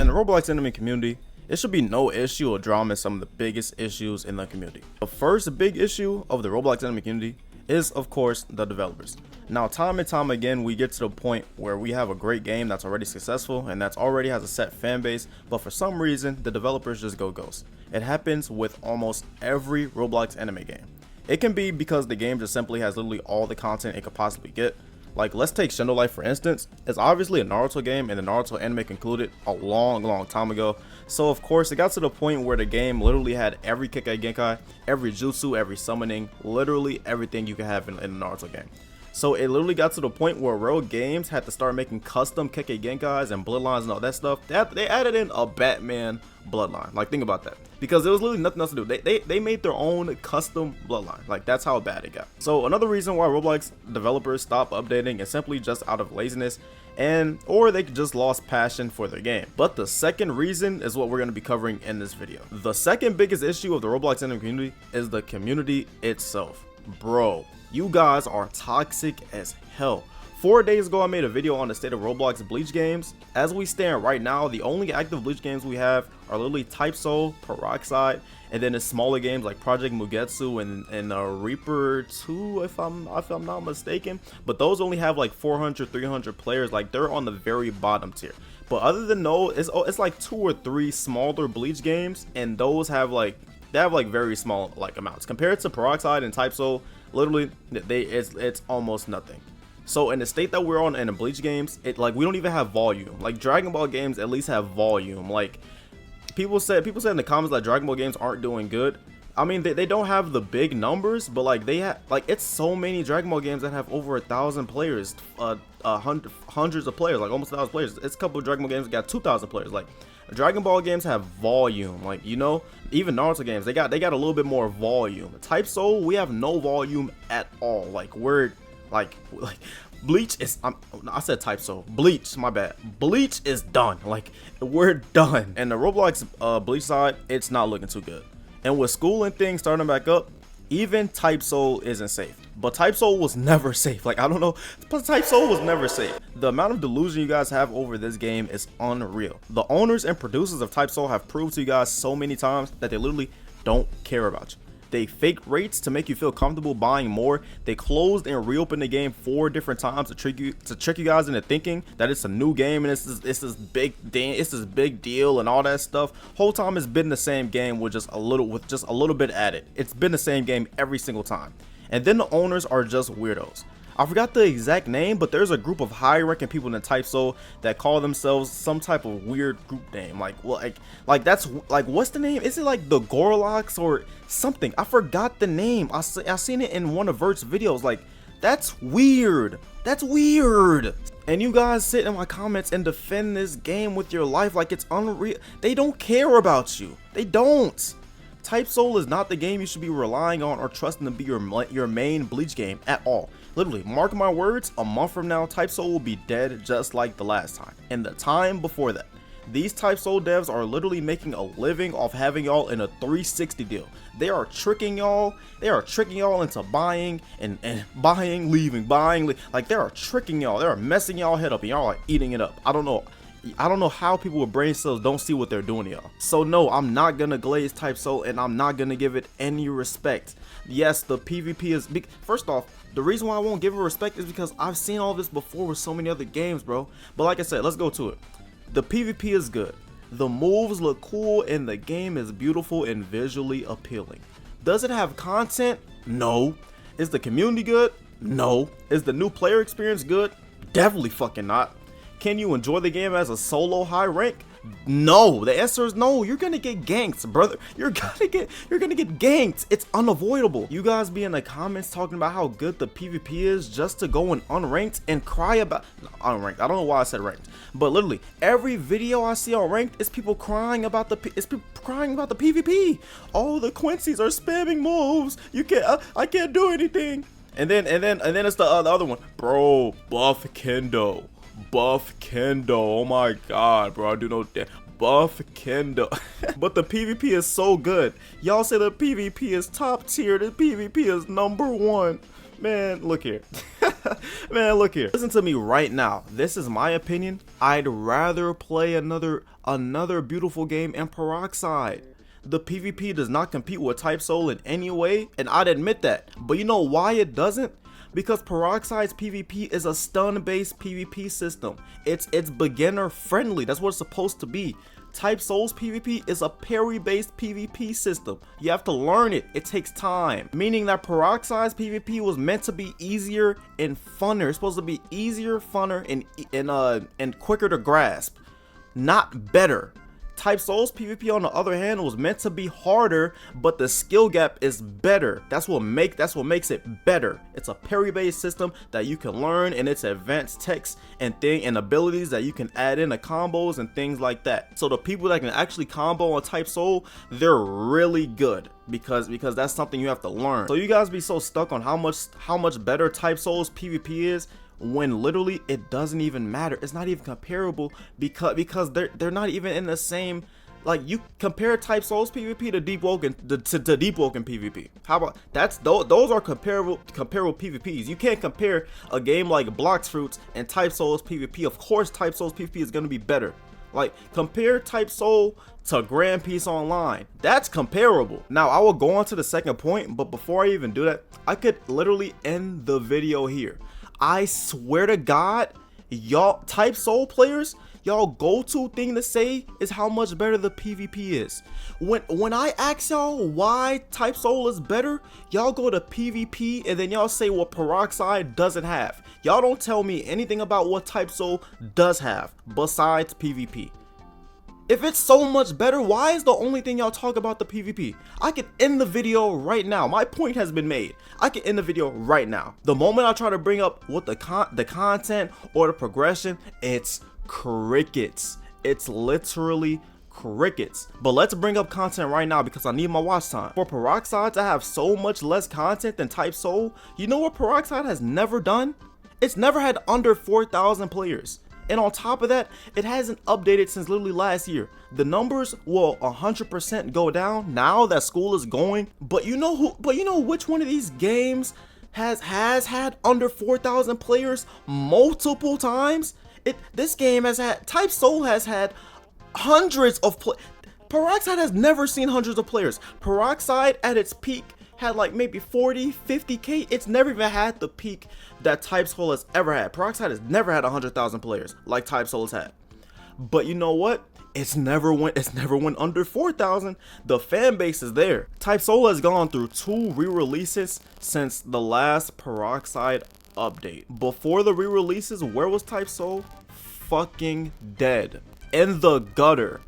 In the Roblox anime community, it should be no issue or drama in some of the biggest issues in the community. The first big issue of the Roblox anime community is, of course, the developers. Now, time and time again, we get to the point where we have a great game that's already successful and that's already has a set fan base, but for some reason, the developers just go ghost. It happens with almost every Roblox anime game. It can be because the game just simply has literally all the content it could possibly get. Like, let's take Shindo Life for instance. It's obviously a Naruto game, and the Naruto anime concluded a long time ago. So of course it got to the point where the game literally had every Kekkei Genkai, every jutsu, every summoning, literally everything you can have in the Naruto game. So it literally got to the point where Rell Games had to start making custom Kekkei Genkais and bloodlines and all that stuff. They added in a Batman bloodline. Like, think about that. Because there was literally nothing else to do. They made their own custom bloodline. Like, that's how bad it got. So another reason why Roblox developers stopped updating is simply just out of laziness, or they just lost passion for their game. But the second reason is what we're going to be covering in this video. The second biggest issue of the Roblox anime community is the community itself. Bro, you guys are toxic as hell. 4 days ago, I made a video on the state of Roblox Bleach games. As we stand right now, the only active Bleach games we have are literally Type Soul, Peroxide, and then the smaller games like Project Mugetsu and Reaper 2, if I'm not mistaken. But those only have like 400, 300 players. Like, they're on the very bottom tier. But other than those, it's like 2 or 3 smaller Bleach games, and those have like very small like amounts compared to Peroxide and Type Soul. Literally, it's almost nothing. So in the state that we're on in the Bleach games, we don't even have volume. Like, Dragon Ball games at least have volume. Like, people said in the comments that Dragon Ball games aren't doing good. I mean, they don't have the big numbers, but like they have, like, it's so many Dragon Ball games that have over 1,000 players, hundreds of players, like almost 1,000 players. It's a couple of Dragon Ball games that got 2,000 players. Like, Dragon Ball games have volume. Like, you know, even Naruto games, they got a little bit more volume. Type Soul, we have no volume at all. Like, we're like Bleach is, I said Type Soul, Bleach, my bad. Bleach is done. Like, we're done. And the Roblox Bleach side, it's not looking too good. And with school and things starting back up, even Type Soul isn't safe. But Type Soul was never safe. Like, I don't know, but Type Soul was never safe. The amount of delusion you guys have over this game is unreal. The owners and producers of Type Soul have proved to you guys so many times that they literally don't care about you. They fake rates to make you feel comfortable buying more. They closed and reopened the game 4 different times to trick you guys into thinking that it's a new game and it's this big deal and all that stuff. Whole time it's been the same game with just a little bit added. It's been the same game every single time. And then the owners are just weirdos. I forgot the exact name, but there's a group of high-ranking people in Type Soul that call themselves some type of weird group name. Like, well, like that's like, what's the name? Is it like the Gorloks or something? I forgot the name. I seen it in one of Vert's videos. Like, that's weird. That's weird. And you guys sit in my comments and defend this game with your life like it's unreal. They don't care about you. They don't. Type Soul is not the game you should be relying on or trusting to be your main Bleach game at all. Literally, mark my words, a month from now, Type Soul will be dead just like the last time. And the time before that. These Type Soul devs are literally making a living off having y'all in a 360 deal. They are tricking y'all. They are tricking y'all into buying and buying, leaving, like, they are tricking y'all. They are messing y'all head up and y'all are eating it up. I don't know how people with brain cells don't see what they're doing to y'all. So no, I'm not gonna glaze Type Soul and I'm not gonna give it any respect. Yes, the PvP is big. First off, the reason why I won't give it respect is because I've seen all this before with so many other games, bro. But like I said, let's go to it. The PvP is good. The moves look cool and the game is beautiful and visually appealing. Does it have content? No. Is the community good? No. Is the new player experience good? Definitely fucking not. Can you enjoy the game as a solo high rank? No. The answer is no. You're gonna get ganked, brother. You're gonna get ganked. It's unavoidable. You guys be in the comments talking about how good the PvP is just to go in unranked and cry about unranked. I don't know why I said ranked, but literally every video I see on ranked is people crying about the PvP. Oh, the Quincy's are spamming moves. You can't. I can't do anything. And then it's the other one, bro. Buff Kendo. Oh my god, bro, I do know that. Buff Kendo. But the PvP is so good. Y'all say the PvP is top tier. The PvP is #1. Man, look here. Man, look here. Listen to me right now. This is my opinion. I'd rather play another beautiful game in Peroxide. The PvP does not compete with Type Soul in any way, and I'd admit that. But you know why it doesn't? Because Peroxide's PvP is a stun-based PvP system. It's beginner friendly. That's what it's supposed to be. Type Soul's PvP is a parry-based PvP system. You have to learn it. It takes time. Meaning that Peroxide's PvP was meant to be easier and funner. It's supposed to be easier, funner, and quicker to grasp. Not better. Type Soul's PvP on the other hand was meant to be harder, but the skill gap is better. That's what makes it better. It's a parry-based system that you can learn, and it's advanced techs and abilities that you can add into combos and things like that. So the people that can actually combo on Type Soul, they're really good because that's something you have to learn. So you guys be so stuck on how much better Type Soul's PvP is, when literally it doesn't even matter. It's not even comparable because they're not even in the same. Like, you compare Type Soul's PvP to Deep Woken to Deep Woken PvP. How about those are comparable PvPs. You can't compare a game like Blox Fruits and Type Soul's PvP. Of course Type Soul's PvP is going to be better. Like, compare Type Soul to Grand Peace Online. That's comparable. Now, I will go on to the second point, but before I even do that, I could literally end the video here. I swear to God, y'all Type Soul players, y'all go-to thing to say is how much better the PvP is. When I ask y'all why Type Soul is better, y'all go to PvP and then y'all say what Peroxide doesn't have. Y'all don't tell me anything about what Type Soul does have besides PvP. If it's so much better, why is the only thing y'all talk about the PvP? I can end the video right now. My point has been made. I can end the video right now. The moment I try to bring up what the content or the progression, it's crickets. It's literally crickets. But let's bring up content right now because I need my watch time. For Peroxide to have so much less content than Type Soul, you know what Peroxide has never done? It's never had under 4,000 players. And on top of that, it hasn't updated since literally last year. The numbers will 100% go down now that school is going. But you know which one of these games has had under 4,000 players multiple times? This game has had, Type Soul has had hundreds of Peroxide has never seen hundreds of players. Peroxide at its peak had like maybe 40, 50k. It's never even had the peak that Type Soul has ever had. Peroxide has never had 100,000 players like Type Soul has had. But you know what? It's never went under 4,000. The fan base is there. Type Soul has gone through 2 re-releases since the last Peroxide update. Before the re-releases, where was Type Soul? Fucking dead. In the gutter.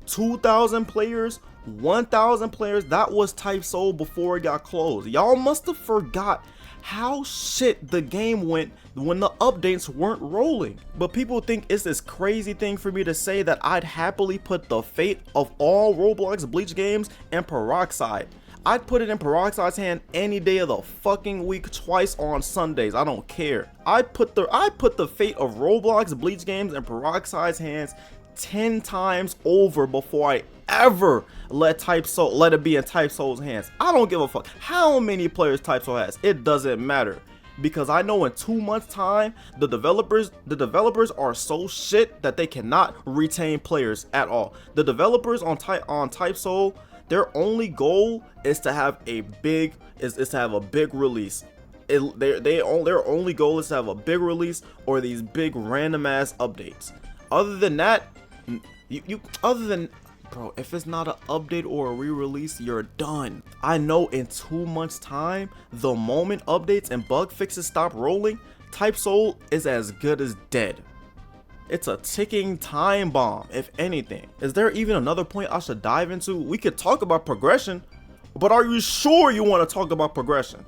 2,000 players, 1,000 players, that was Type Soul before it got closed. Y'all must have forgot how shit the game went when the updates weren't rolling. But people think it's this crazy thing for me to say that I'd happily put the fate of all Roblox Bleach games in Peroxide. I'd put it in Peroxide's hand any day of the fucking week, twice on Sundays. I don't care. I'd put the fate of Roblox Bleach games in Peroxide's hands 10 times over before I ever let it be in Type Soul's hands. I don't give a fuck how many players Type Soul has. It doesn't matter, because I know in 2 months time the developers are so shit that they cannot retain players at all. The developers on Type Soul, their only goal is to have a big release. Their only goal is to have a big release or these big random ass updates. Other than that, bro, if it's not an update or a re-release, you're done. I know in 2 months time, the moment updates and bug fixes stop rolling, Type Soul is as good as dead. It's a ticking time bomb, if anything. Is there even another point I should dive into? We could talk about progression, but are you sure you want to talk about progression?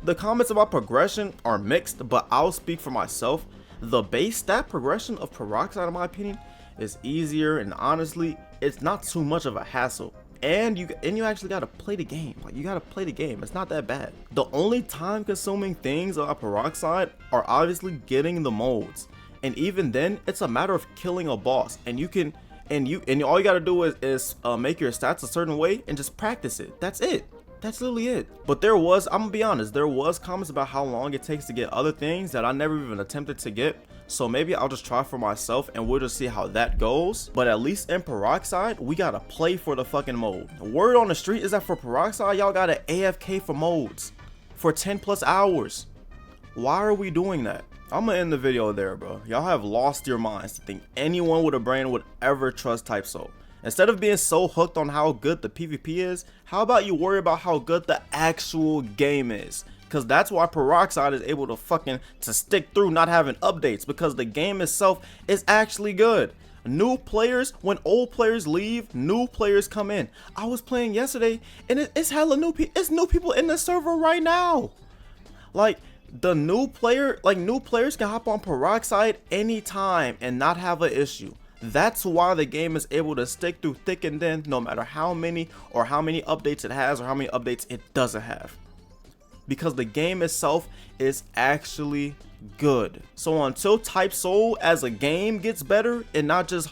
The comments about progression are mixed, but I'll speak for myself. The base stat progression of Peroxide, in my opinion, is easier, and honestly, it's not too much of a hassle. And you actually gotta play the game. Like, you gotta play the game. It's not that bad. The only time-consuming things about Peroxide are obviously getting the modes, and even then, it's a matter of killing a boss. And all you gotta do is make your stats a certain way and just practice it. That's it. That's literally it. But there was, I'm gonna be honest, there was comments about how long it takes to get other things that I never even attempted to get. So maybe I'll just try for myself and we'll just see how that goes. But at least in Peroxide, we gotta play for the fucking mode. Word on the street is that for Peroxide, y'all gotta AFK for modes for 10+ hours. Why are we doing that? I'm gonna end the video there, bro. Y'all have lost your minds to think anyone with a brain would ever trust Type Soul. Instead of being so hooked on how good the PvP is, how about you worry about how good the actual game is? Because that's why Peroxide is able to stick through not having updates, because the game itself is actually good. New players, when old players leave, new players come in. I was playing yesterday and it's hella new people. It's new people in the server right now. Like, the new players can hop on Peroxide anytime and not have an issue. That's why the game is able to stick through thick and thin, no matter how many updates it has or how many updates it doesn't have. Because the game itself is actually good. So until Type Soul as a game gets better and not just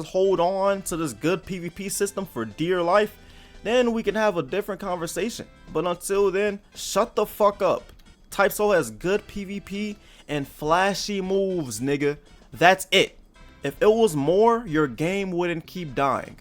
hold on to this good PvP system for dear life, then we can have a different conversation. But until then, shut the fuck up. Type Soul has good PvP and flashy moves, nigga. That's it. If it was more, your game wouldn't keep dying.